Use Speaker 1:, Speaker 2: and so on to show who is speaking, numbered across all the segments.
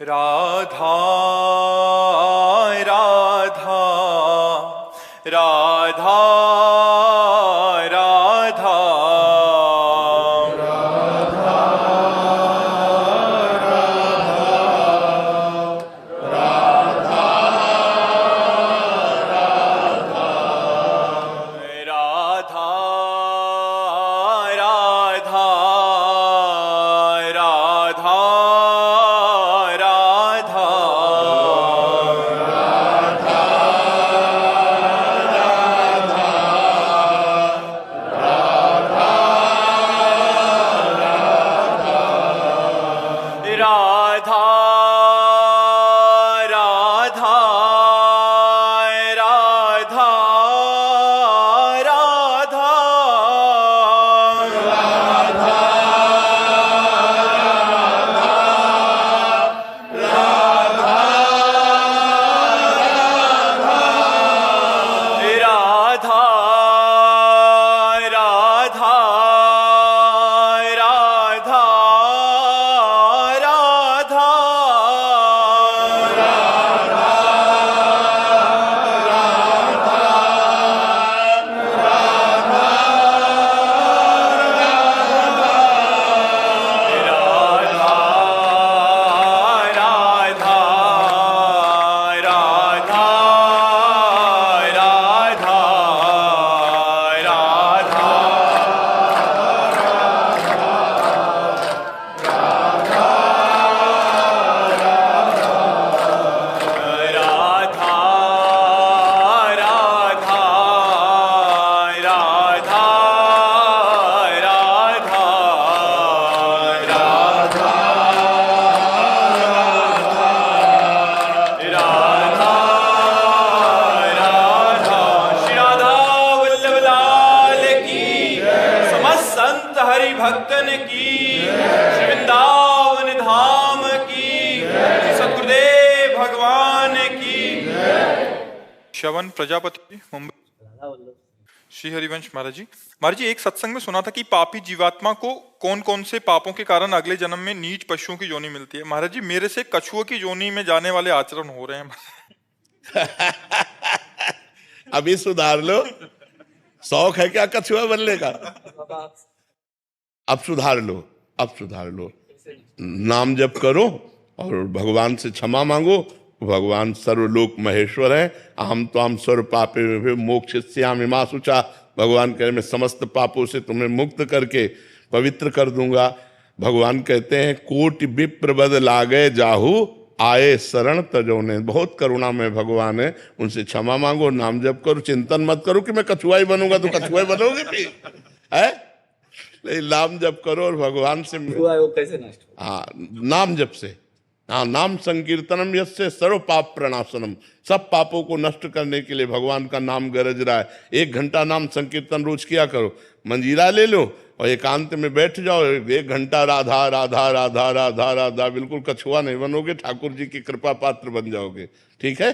Speaker 1: राधा राधा राधा राधा राधा राधा राधा राधा राधा राधा राधा राधा राधा राधा राधा हरि भक्तन की श्री वृंदावन धाम की सतगुरुदेव भगवान की। श्रवण प्रजापति मुंबई। श्री हरिवंश महाराज जी एक सत्संग में सुना था कि पापी जीवात्मा को कौन कौन से पापों के कारण अगले जन्म में नीच पशुओं की योनि मिलती है। महाराज जी मेरे से कछुओं की योनि में जाने वाले आचरण हो रहे हैं।
Speaker 2: अभी सुधार लो। शौक है क्या कछुआ बनने का? अब सुधार लो, अब सुधार लो। नाम जप करो और भगवान से क्षमा मांगो। भगवान सर्वलोक महेश्वर है। अहम त्वाम सर्व पापे मोक्षयिष्यामि मा शुचा। भगवान कह मैं समस्त पापों से तुम्हें मुक्त करके पवित्र कर दूंगा। भगवान कहते हैं कोटि विप्र बद लागे जाहू आए शरण तजोने। बहुत करुणा में भगवान है, उनसे क्षमा मांगो, नाम जप करो। चिंतन मत करो कि मैं कछुआ ही बनूंगा, तो कछुआ ही बनोगे भी है। नाम जप करो और भगवान से
Speaker 3: वो कैसे नष्ट?
Speaker 2: हाँ, नाम जप से। हाँ, नाम संकीर्तनम यस्य सर्व पाप प्रणाशनम। सब पापों को नष्ट करने के लिए भगवान का नाम गरज रहा है। 1 घंटा नाम संकीर्तन रोज किया करो। मंजीरा ले लो और एकांत में बैठ जाओ। 1 घंटा राधा राधा राधा राधा राधा। बिल्कुल कछुआ नहीं बनोगे, ठाकुर जी की कृपा पात्र बन जाओगे। ठीक है।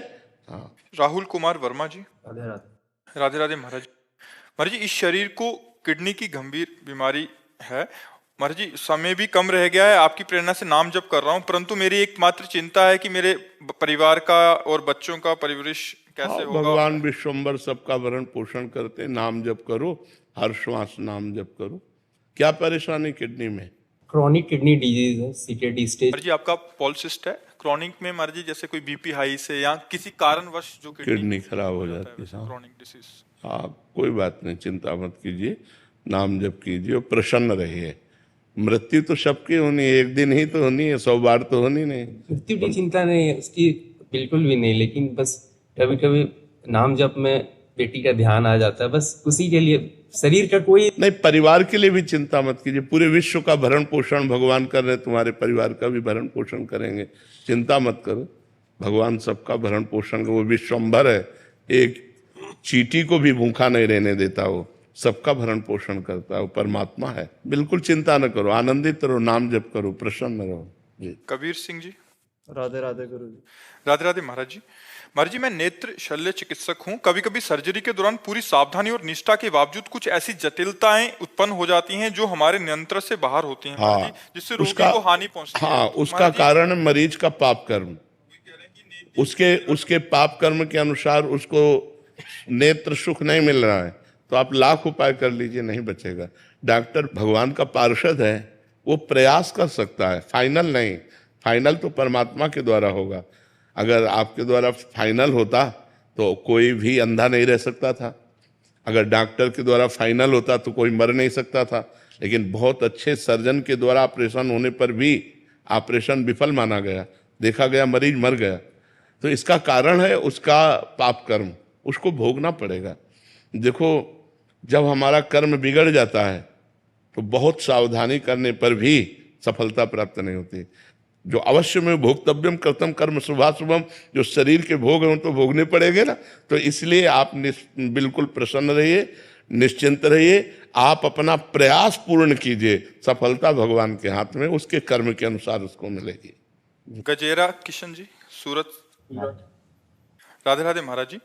Speaker 2: हाँ।
Speaker 1: राहुल कुमार वर्मा जी।
Speaker 3: राधे राधे।
Speaker 1: राधे राधे महाराज। महाराज जी इस शरीर को किडनी की गंभीर बीमारी है। महाराज जी समय भी कम रह गया है, आपकी प्रेरणा से नाम जप कर रहा हूँ, परंतु मेरी एकमात्र चिंता है कि मेरे परिवार का और बच्चों का परवरिश कैसे होगा।
Speaker 2: भगवान विश्वम्बर सबका भरण पोषण करते। नाम जप करो, हर श्वास नाम जप करो। क्या परेशानी किडनी में?
Speaker 3: क्रॉनिक किडनी डिजीज है, सीकेडी स्टेज।
Speaker 1: महाराज जी आपका पॉलिसिस्ट है। क्रॉनिक में महाराज जी जैसे कोई बीपी हाई से या किसी कारणवश जो
Speaker 2: किडनी खराब हो जाती है।
Speaker 1: Chronic disease.
Speaker 2: हाँ, कोई बात नहीं, चिंता मत कीजिए, नाम जप कीजिए और प्रसन्न रहिए। मृत्यु तो सबकी होनी है, एक दिन ही तो होनी है, 100 बार तो होनी नहीं।
Speaker 3: मृत्यु की चिंता नहीं है उसकी, बिल्कुल भी नहीं। लेकिन बस कभी कभी नाम जप में बेटी का ध्यान आ जाता है, बस उसी के लिए। शरीर का कोई
Speaker 2: नहीं, परिवार के लिए भी चिंता मत कीजिए। पूरे विश्व का भरण पोषण भगवान कर रहे हैं, तुम्हारे परिवार का भी भरण पोषण करेंगे। चिंता मत करो, भगवान सबका भरण पोषण, वो विश्वम्भर है। एक चींटी को भी भूखा नहीं रहने देता, वो सबका भरण पोषण करता है, वो परमात्मा है। बिल्कुल चिंता न करो, आनंदित रहो, नाम जप करो, प्रसन्न रहो जी।
Speaker 1: कबीर सिंह जी।
Speaker 4: राधे राधे गुरु जी।
Speaker 1: राधे राधे महाराज जी। महाराज जी, मैं नेत्र शल्य चिकित्सक हूँ। कभी कभी सर्जरी के दौरान पूरी सावधानी और निष्ठा के बावजूद कुछ ऐसी जटिलताएं उत्पन्न हो जाती हैं जो हमारे नियंत्रण से बाहर होती हैं महाराज
Speaker 2: हाँ,
Speaker 1: जी, जिससे रोगी को हानि पहुंचती है।
Speaker 2: हाँ,
Speaker 1: तो
Speaker 2: उसका
Speaker 1: महाराज जी,
Speaker 2: कारण मरीज का पाप कर्म, उसके उसके पाप कर्म के अनुसार उसको नेत्र सुख नहीं मिल रहा है, तो आप लाख उपाय कर लीजिए, नहीं बचेगा। डॉक्टर भगवान का पार्षद है, वो प्रयास कर सकता है, फाइनल नहीं। फाइनल तो परमात्मा के द्वारा होगा। अगर आपके द्वारा फाइनल होता तो कोई भी अंधा नहीं रह सकता था। अगर डॉक्टर के द्वारा फाइनल होता तो कोई मर नहीं सकता था। लेकिन बहुत अच्छे सर्जन के द्वारा ऑपरेशन होने पर भी ऑपरेशन विफल माना गया, देखा गया मरीज मर गया। तो इसका कारण है उसका पाप कर्म, उसको भोगना पड़ेगा। देखो, जब हमारा कर्म बिगड़ जाता है तो बहुत सावधानी करने पर भी सफलता प्राप्त नहीं होती। जो अवश्य में भोक्तव्यम कर्तव्यम कर्म शुभाशुभम, जो शरीर के भोग हैं तो भोगने पड़ेंगे ना। तो इसलिए आप बिल्कुल प्रसन्न रहिए, निश्चिंत रहिए, आप अपना प्रयास पूर्ण कीजिए, सफलता भगवान के हाथ में, उसके कर्म के अनुसार उसको मिलेगी।
Speaker 1: गजेरा किशन जी, सूरत। राधे राधे महाराज जी।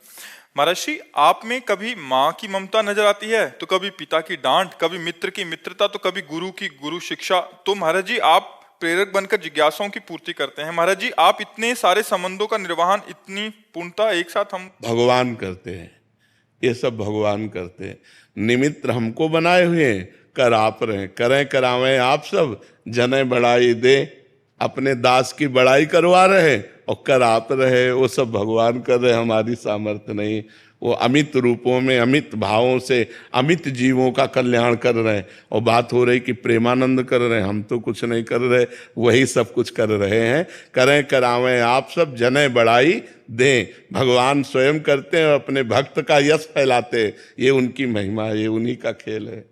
Speaker 1: महाराज जी, आप में कभी माँ की ममता नजर आती है, तो कभी पिता की डांट, कभी मित्र की मित्रता, तो कभी गुरु की गुरु शिक्षा। तो महाराज जी, आप प्रेरक बनकर जिज्ञासाओं की पूर्ति करते हैं। महाराज जी, आप इतने सारे संबंधों का निर्वहन इतनी पूर्णता एक साथ हम
Speaker 2: भगवान करते हैं, ये सब भगवान करते हैं। निमित्त हमको बनाए हुए हैं, कर आप रहे, करें करावें आप सब, जने बढ़ाई दे, अपने दास की बड़ाई करवा रहे और कर आप रहे, वो सब भगवान कर रहे, हमारी सामर्थ्य नहीं। वो अमित रूपों में अमित भावों से अमित जीवों का कल्याण कर रहे हैं। और बात हो रही कि प्रेमानंद कर रहे हैं, हम तो कुछ नहीं कर रहे, वही सब कुछ कर रहे हैं। करें करावें आप सब, जने बढ़ाई दें, भगवान स्वयं करते हैं, अपने भक्त का यश फैलाते हैं। ये उनकी महिमा है, ये उन्हीं का खेल है।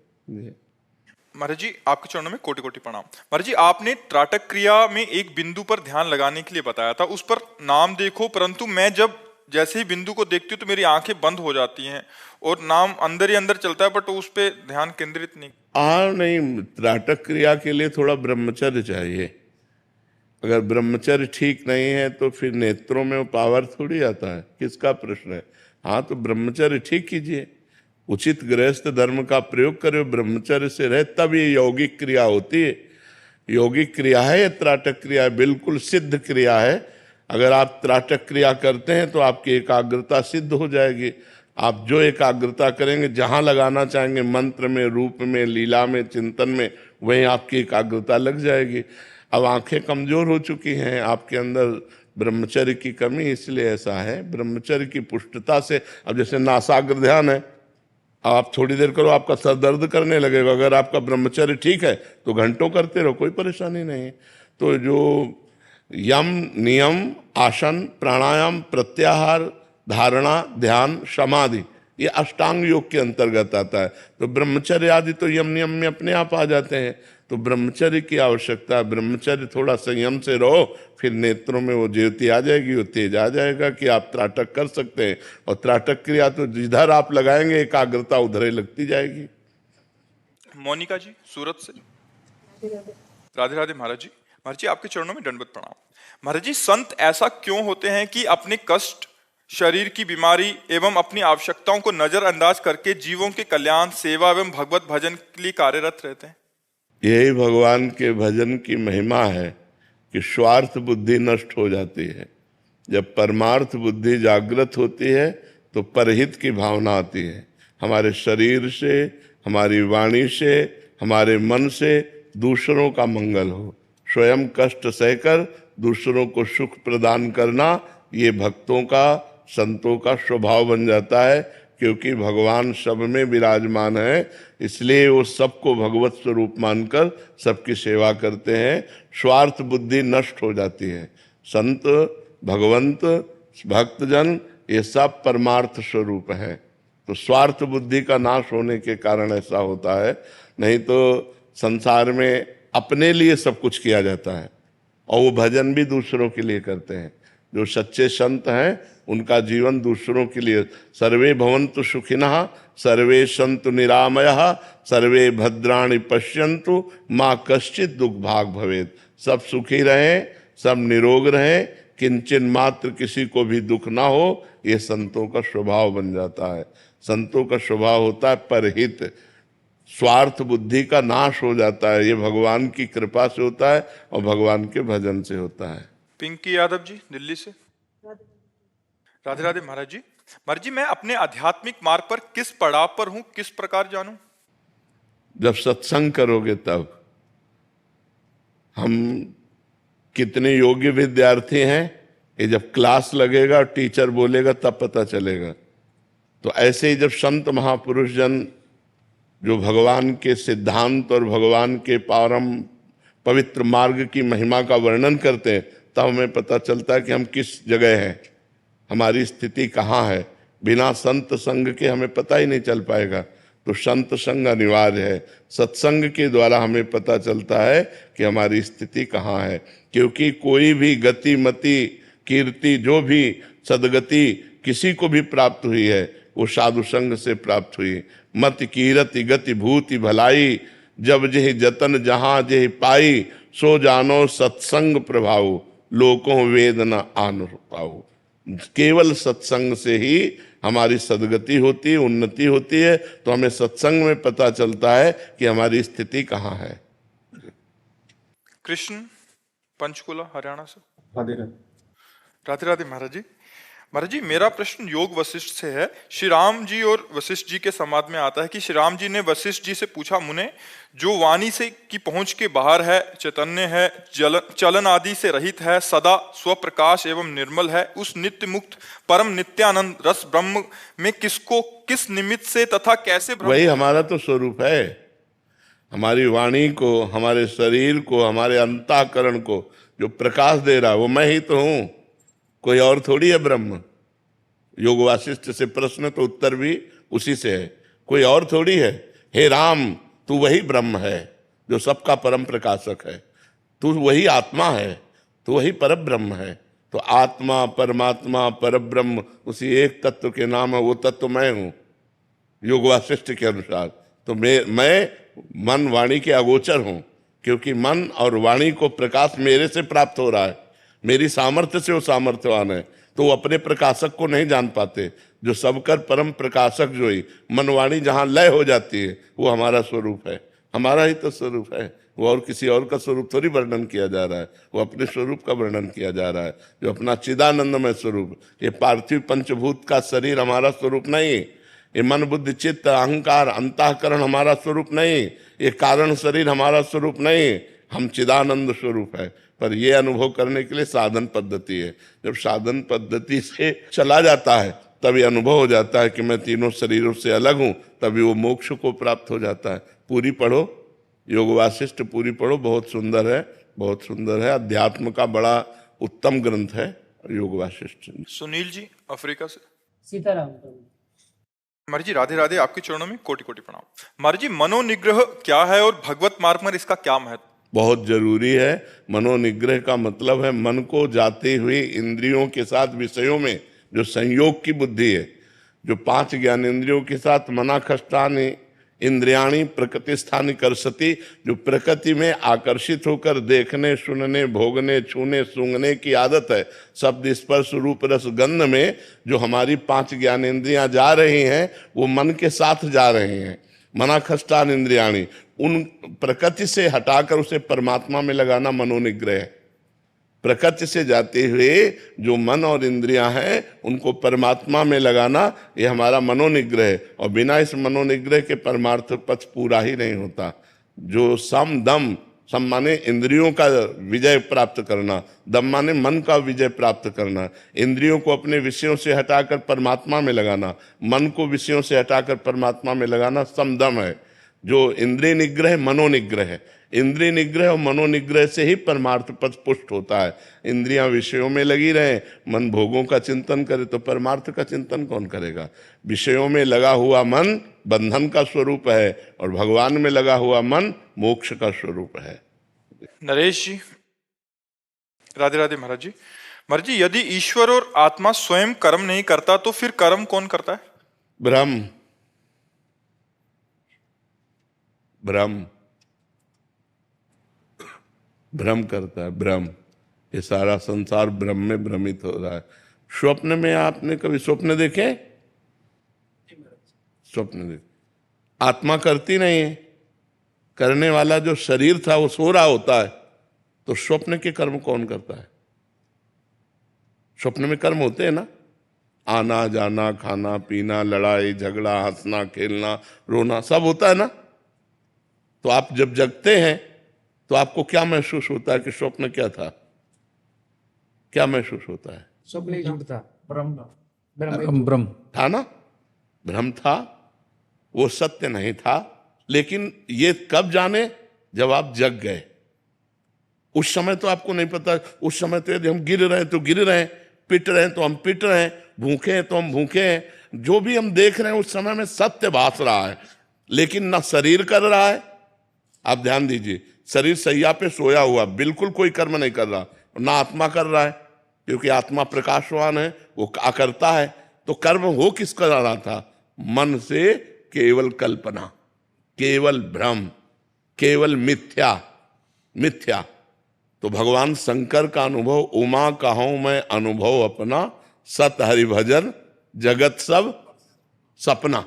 Speaker 1: महाराज जी, आपके चरणों में कोटि कोटि प्रणाम। महाराज जी, आपने त्राटक क्रिया में एक बिंदु पर ध्यान लगाने के लिए बताया था, उस पर नाम देखो, परंतु मैं जब जैसे ही बिंदु को देखती हूँ तो मेरी आंखें बंद हो जाती हैं और नाम अंदर ही अंदर चलता है, बट उस पर ध्यान केंद्रित नहीं।
Speaker 2: नहीं, त्राटक क्रिया के लिए थोड़ा ब्रह्मचर्य चाहिए। अगर ब्रह्मचर्य ठीक नहीं है तो फिर नेत्रों में वो पावर थोड़ी आता है, किसका प्रश्न है। हाँ, तो ब्रह्मचर्य ठीक कीजिए, उचित गृहस्थ धर्म का प्रयोग करो, ब्रह्मचर्य से रहे, तब ये यौगिक क्रिया होती है। यौगिक क्रिया है ये त्राटक क्रिया, बिल्कुल सिद्ध क्रिया है। अगर आप त्राटक क्रिया करते हैं तो आपकी एकाग्रता सिद्ध हो जाएगी। आप जो एकाग्रता करेंगे, जहाँ लगाना चाहेंगे, मंत्र में, रूप में, लीला में, चिंतन में, वहीं आपकी एकाग्रता लग जाएगी। अब आंखें कमजोर हो चुकी हैं, आपके अंदर ब्रह्मचर्य की कमी, इसलिए ऐसा है। ब्रह्मचर्य की पुष्टता से, अब जैसे नासाग्र ध्यान है, आप थोड़ी देर करो, आपका सर दर्द करने लगेगा। अगर आपका ब्रह्मचर्य ठीक है तो घंटों करते रहो, कोई परेशानी नहीं है। तो जो यम, नियम, आसन, प्राणायाम, प्रत्याहार, धारणा, ध्यान, समाधि, ये अष्टांग योग के अंतर्गत आता है। तो ब्रह्मचर्य आदि तो यम नियम में अपने आप आ जाते हैं। तो ब्रह्मचर्य की आवश्यकता है। ब्रह्मचर्य थोड़ा संयम से रहो, फिर नेत्रों में वो ज्योति आ जाएगी, वो तेज आ जाएगा कि आप त्राटक कर सकते हैं। और त्राटक क्रिया तो जिधर आप लगाएंगे एकाग्रता उधर ही लगती जाएगी।
Speaker 1: मोनिका जी, सूरत से। राधे राधे महाराज जी। महाराज जी, आपके चरणों में दंडवत प्रणाम। महाराज जी, संत ऐसा क्यों होते हैं कि अपने कष्ट, शरीर की बीमारी एवं अपनी आवश्यकताओं को नजरअंदाज करके जीवों के कल्याण, सेवा एवं भगवत भजन के लिए कार्यरत रहते हैं?
Speaker 2: यही भगवान के भजन की महिमा है कि स्वार्थ बुद्धि नष्ट हो जाती है। जब परमार्थ बुद्धि जागृत होती है तो परहित की भावना आती है। हमारे शरीर से, हमारी वाणी से, हमारे मन से दूसरों का मंगल हो, स्वयं कष्ट सहकर दूसरों को सुख प्रदान करना, ये भक्तों का, संतों का स्वभाव बन जाता है। क्योंकि भगवान सब में विराजमान है, इसलिए वो सबको भगवत स्वरूप मानकर सबकी सेवा करते हैं। स्वार्थ बुद्धि नष्ट हो जाती है। संत, भगवंत, भक्तजन, ये सब परमार्थ स्वरूप है। तो स्वार्थ बुद्धि का नाश होने के कारण ऐसा होता है। नहीं तो संसार में अपने लिए सब कुछ किया जाता है और वो भजन भी दूसरों के लिए करते हैं। जो सच्चे संत हैं उनका जीवन दूसरों के लिए। सर्वे भवन्तु सुखिनः, सर्वे सन्तु निरामयः, सर्वे भद्राणि पश्यन्तु, माँ कश्चित् दुःखभाग् भवेत्। सब सुखी रहें, सब निरोग रहें, किंचन मात्र किसी को भी दुख ना हो, ये संतों का स्वभाव बन जाता है। संतों का स्वभाव होता है परहित, स्वार्थ बुद्धि का नाश हो जाता है। ये भगवान की कृपा से होता है और भगवान के भजन से होता है।
Speaker 1: पिंकी यादव जी दिल्ली से। राधे राधे महाराज जी। महाराज जी, मैं अपने आध्यात्मिक मार्ग पर किस पड़ाव पर हूं, किस प्रकार जानूं?
Speaker 2: जब सत्संग करोगे तब। हम कितने योग्य विद्यार्थी हैं, ये जब क्लास लगेगा, टीचर बोलेगा, तब पता चलेगा। तो ऐसे ही जब संत महापुरुष जन जो भगवान के सिद्धांत और भगवान के परम पवित्र मार्ग की महिमा का वर्णन करते हैं, तब हमें पता चलता है कि हम किस जगह हैं, हमारी स्थिति कहाँ है। बिना संत संग के हमें पता ही नहीं चल पाएगा। तो संत संग अनिवार्य है। सत्संग के द्वारा हमें पता चलता है कि हमारी स्थिति कहाँ है। क्योंकि कोई भी गति मति कीर्ति, जो भी सदगति किसी को भी प्राप्त हुई है, वो साधु संग से प्राप्त हुई। मत कीरति गति भूति भलाई, जब जेहि जतन जहां जेहि पाई, सो जानो सत्संग प्रभाव, लोकों वेद न आन पाओ। केवल सत्संग से ही हमारी सदगति होती है, उन्नति होती है। तो हमें सत्संग में पता चलता है कि हमारी स्थिति कहाँ है।
Speaker 1: कृष्ण पंचकुला हरियाणा से।
Speaker 4: राधे राधे।
Speaker 1: राधे राधे महाराज जी। महाराज जी, मेरा प्रश्न योग वशिष्ठ से है। श्री राम जी और वशिष्ठ जी के संवाद में आता है कि श्री राम जी ने वशिष्ठ जी से पूछा, मुने, जो वाणी से की पहुंच के बाहर है, चैतन्य है, चलन आदि से रहित है, सदा स्वप्रकाश एवं निर्मल है, उस नित्य मुक्त परम नित्यानंद रस ब्रह्म में किसको किस निमित्त से तथा कैसे
Speaker 2: वही हमारा तो स्वरूप है। हमारी वाणी को, हमारे शरीर को, हमारे अंतःकरण को जो प्रकाश दे रहा है, वो मैं ही तो हूं, कोई और थोड़ी है ब्रह्म। योग वासिष्ठ से प्रश्न तो उत्तर भी उसी से है, कोई और थोड़ी है। हे राम, तू वही ब्रह्म है जो सबका परम प्रकाशक है। तू वही आत्मा है, तू वही परम ब्रह्म है। तो आत्मा, परमात्मा, परब्रह्म उसी एक तत्व के नाम है। वो तत्व मैं हूं योग वासिष्ठ के अनुसार। तो मैं मन वाणी के अगोचर हूं, क्योंकि मन और वाणी को प्रकाश मेरे से प्राप्त हो रहा है। मेरी सामर्थ्य से वो सामर्थ्यवान है। तो वो अपने प्रकाशक को नहीं जान पाते। जो सबकर परम प्रकाशक जो ही मनवाणी जहां लय हो जाती है, वो हमारा स्वरूप है, हमारा ही तो स्वरूप है। वो और किसी और का स्वरूप थोड़ी वर्णन किया जा रहा है, वो अपने स्वरूप का वर्णन किया जा रहा है, जो अपना चिदानंदमय स्वरूप। ये पार्थिव पंचभूत का शरीर हमारा स्वरूप नहीं, ये मन बुद्धि चित्त अहंकार अंतःकरण हमारा स्वरूप नहीं, ये कारण शरीर हमारा स्वरूप नहीं, हम चिदानंद स्वरूप है। पर ये अनुभव करने के लिए साधन पद्धति है। जब साधन पद्धति से चला जाता है, तब ये अनुभव हो जाता है कि मैं तीनों शरीरों से अलग हूं, तभी वो मोक्ष को प्राप्त हो जाता है। पूरी पढ़ो, योग वासिष्ठ पूरी पढ़ो, बहुत सुंदर है, बहुत सुंदर है। अध्यात्म का बड़ा उत्तम ग्रंथ है योग वासिष्ठ।
Speaker 1: सुनील जी अफ्रीका से।
Speaker 4: सीताराम।
Speaker 1: महाराज जी राधे राधे, आपके चरणों में कोटि कोटि प्रणाम। महाराज जी, मनोनिग्रह क्या है और भगवत मार्ग में इसका क्या महत्व?
Speaker 2: बहुत जरूरी है। मनोनिग्रह का मतलब है मन को जाती हुई इंद्रियों के साथ विषयों में जो संयोग की बुद्धि है, जो 5 ज्ञानेंद्रियों के साथ मनाखष्टानि इंद्रियाणी प्रकृति स्थानी करसती, जो प्रकृति में आकर्षित होकर देखने, सुनने, भोगने, छूने, सूंघने की आदत है। शब्द स्पर्श रूप रस गंध में जो हमारी 5 ज्ञानेंद्रियां जा रही हैं, वो मन के साथ जा रही हैं। मनाखष्टान इंद्रियाणी, उन प्रकृति से हटाकर उसे परमात्मा में लगाना मनोनिग्रह है। प्रकृति से जाते हुए जो मन और इंद्रियां हैं, उनको परमात्मा में लगाना, ये हमारा मनोनिग्रह है। और बिना इस मनोनिग्रह के परमार्थ पथ पूरा ही नहीं होता। जो सम दम, सम माने इंद्रियों का विजय प्राप्त करना, दम माने मन का विजय प्राप्त करना। इंद्रियों को अपने विषयों से हटाकर परमात्मा में लगाना, मन को विषयों से हटाकर परमात्मा में लगाना समदम है। जो इंद्रिय निग्रह मनोनिग्रह है। इंद्रिय निग्रह और मनोनिग्रह से ही परमार्थ पथ पुष्ट होता है। इंद्रियां विषयों में लगी रहे, मन भोगों का चिंतन करे, तो परमार्थ का चिंतन कौन करेगा? विषयों में लगा हुआ मन बंधन का स्वरूप है और भगवान में लगा हुआ मन मोक्ष का स्वरूप है।
Speaker 1: नरेश जी राधे राधे। महाराज जी, महाराज जी, यदि ईश्वर और आत्मा स्वयं कर्म नहीं करता तो फिर कर्म कौन करता है?
Speaker 2: ब्रह्म। ब्रह्म ब्रह्म करता है। ब्रह्म ये सारा संसार ब्रह्म में भ्रमित हो रहा है। स्वप्न में आपने कभी स्वप्न देखे? स्वप्न देखे, आत्मा करती नहीं है। करने वाला जो शरीर था वो सो रहा होता है, तो स्वप्न के कर्म कौन करता है? स्वप्न में कर्म होते हैं ना, आना जाना, खाना पीना, लड़ाई झगड़ा, हंसना खेलना, रोना, सब होता है ना। तो आप जब जगते हैं तो आपको क्या महसूस होता है कि स्वप्न क्या था? क्या महसूस होता है?
Speaker 4: स्वप्न झूठ था, ब्रह्म
Speaker 2: था ना, भ्रम था, वो सत्य नहीं था। लेकिन ये कब जाने? जब आप जग गए। उस समय तो आपको नहीं पता। उस समय तो यदि हम गिर रहे हैं तो गिर रहे हैं, पिट रहे हैं तो हम पिट रहे हैं, भूखे हैं तो हम भूखे हैं। जो भी हम देख रहे हैं उस समय में सत्य भास रहा है, लेकिन ना शरीर कर रहा है। आप ध्यान दीजिए, शरीर सैया पे सोया हुआ, बिल्कुल कोई कर्म नहीं कर रहा, ना आत्मा कर रहा है, क्योंकि आत्मा प्रकाशवान है, वो करता है। तो कर्म हो किसका रहा था? मन से केवल कल्पना, केवल भ्रम, केवल मिथ्या, मिथ्या। तो भगवान शंकर का अनुभव, उमा कहूं मैं अनुभव अपना, सत हरि भजन जगत सब सपना।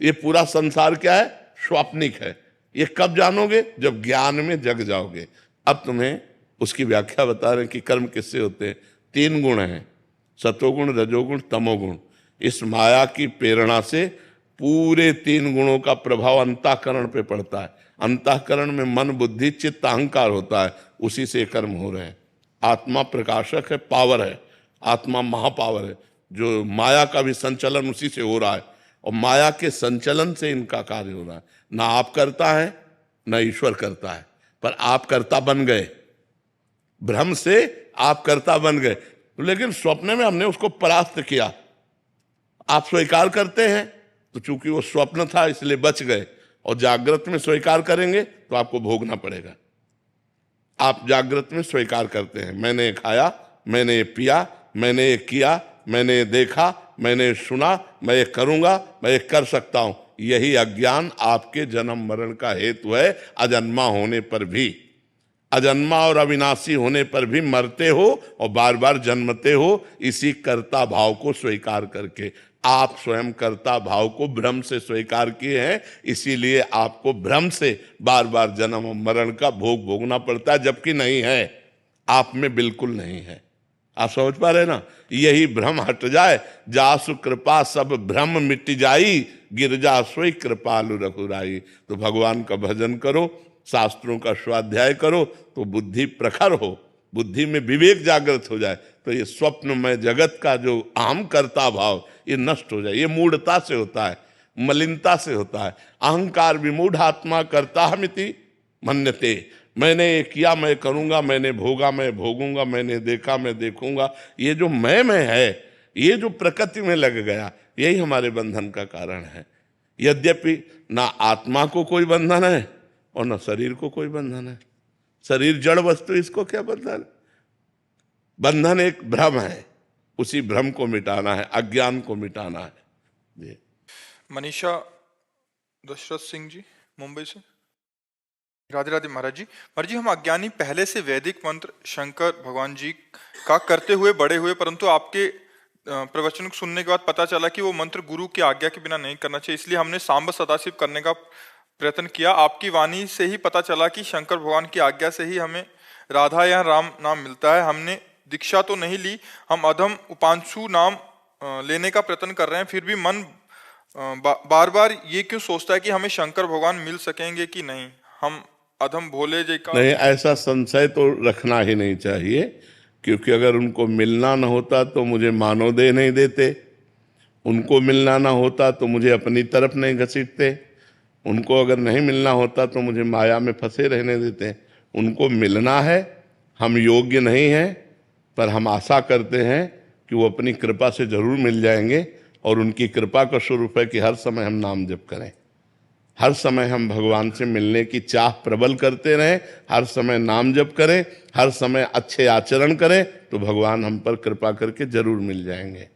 Speaker 2: ये पूरा संसार क्या है? स्वाप्निक है। ये कब जानोगे? जब ज्ञान में जग जाओगे। अब तुम्हें उसकी व्याख्या बता रहे हैं कि कर्म किससे होते हैं। 3 गुण हैं, सतोगुण, रजोगुण, तमोगुण। इस माया की प्रेरणा से पूरे 3 गुणों का प्रभाव अंतःकरण पे पड़ता है। अंतःकरण में मन, बुद्धि, चित्त, अहंकार होता है, उसी से कर्म हो रहे हैं। आत्मा प्रकाशक है, पावर है, आत्मा महापावर है। जो माया का भी संचलन उसी से हो रहा है, और माया के संचलन से इनका कार्य हो रहा है। ना आप करता है ना ईश्वर करता है, पर आप कर्ता बन गए। भ्रम से आप कर्ता बन गए, लेकिन स्वप्न में हमने उसको परास्त किया। आप स्वीकार करते हैं तो चूंकि वो स्वप्न था इसलिए बच गए, और जागृत में स्वीकार करेंगे तो आपको भोगना पड़ेगा। आप जागृत में स्वीकार करते हैं, मैंने ये खाया, मैंने ये पिया, मैंने ये किया, मैंने ये देखा, मैंने ये सुना, मैं ये करूंगा, मैं ये कर सकता हूं। यही अज्ञान आपके जन्म मरण का हेतु है। अजन्मा होने पर भी, अजन्मा और अविनाशी होने पर भी मरते हो और बार बार जन्मते हो, इसी कर्ता भाव को स्वीकार करके। आप स्वयं कर्ता भाव को भ्रम से स्वीकार किए हैं, इसीलिए आपको भ्रम से बार बार जन्म और मरण का भोग भोगना पड़ता है, जबकि नहीं है, आप में बिल्कुल नहीं है। आप समझ पा रहे ना? यही भ्रम हट जाए, जासु कृपा सब भ्रम मिट जाई, गिरजा सोई कृपालु रघुराई। तो भगवान का भजन करो, शास्त्रों का स्वाध्याय करो, तो बुद्धि प्रखर हो, बुद्धि में विवेक जागृत हो जाए, तो ये स्वप्न में जगत का जो अहम कर्ता भाव ये नष्ट हो जाए। ये मूढ़ता से होता है, मलिनता से होता है। अहंकार विमूढ़ आत्मा कर्ता हमिति मन्यते। मैंने ये किया, मैं करूंगा, मैंने भोगा, मैं भोगूंगा, मैंने देखा, मैं देखूंगा। ये जो मैं है, ये जो प्रकृति में लग गया, यही हमारे बंधन का कारण है। यद्यपि ना आत्मा को कोई बंधन है और ना शरीर को कोई बंधन है। शरीर जड़ वस्तु, इसको क्या बंधन? बंधन एक भ्रम है, उसी भ्रम को मिटाना है, अज्ञान को मिटाना है।
Speaker 1: मनीषा दशरथ सिंह जी मुंबई से। राधे राधे महाराज जी। महाराज जी, हम अज्ञानी पहले से वैदिक मंत्र शंकर भगवान जी का करते हुए बड़े हुए, परंतु आपके प्रवचन को सुनने के बाद पता चला कि वो मंत्र गुरु की आज्ञा के बिना नहीं करना चाहिए, इसलिए हमने सांब सदाशिव करने का प्रयत्न किया। आपकी वाणी से ही पता चला कि शंकर भगवान की आज्ञा से ही हमें राधा या राम नाम मिलता है। हमने दीक्षा तो नहीं ली, हम अधम उपांशु नाम लेने का प्रयत्न कर रहे हैं, फिर भी मन बार बार ये क्यों सोचता है कि हमें शंकर भगवान मिल सकेंगे कि नहीं, हम अधम भोले जी का।
Speaker 2: नहीं, ऐसा संशय तो रखना ही नहीं चाहिए, क्योंकि अगर उनको मिलना न होता तो मुझे मानव देह नहीं देते, उनको मिलना ना होता तो मुझे अपनी तरफ नहीं घसीटते, उनको अगर नहीं मिलना होता तो मुझे माया में फंसे रहने देते। उनको मिलना है, हम योग्य नहीं हैं, पर हम आशा करते हैं कि वो अपनी कृपा से जरूर मिल जाएंगे, और उनकी कृपा का स्वरूप है कि हर समय हम नाम जप करें, हर समय हम भगवान से मिलने की चाह प्रबल करते रहें, हर समय नाम जप करें, हर समय अच्छे आचरण करें, तो भगवान हम पर कृपा करके जरूर मिल जाएंगे।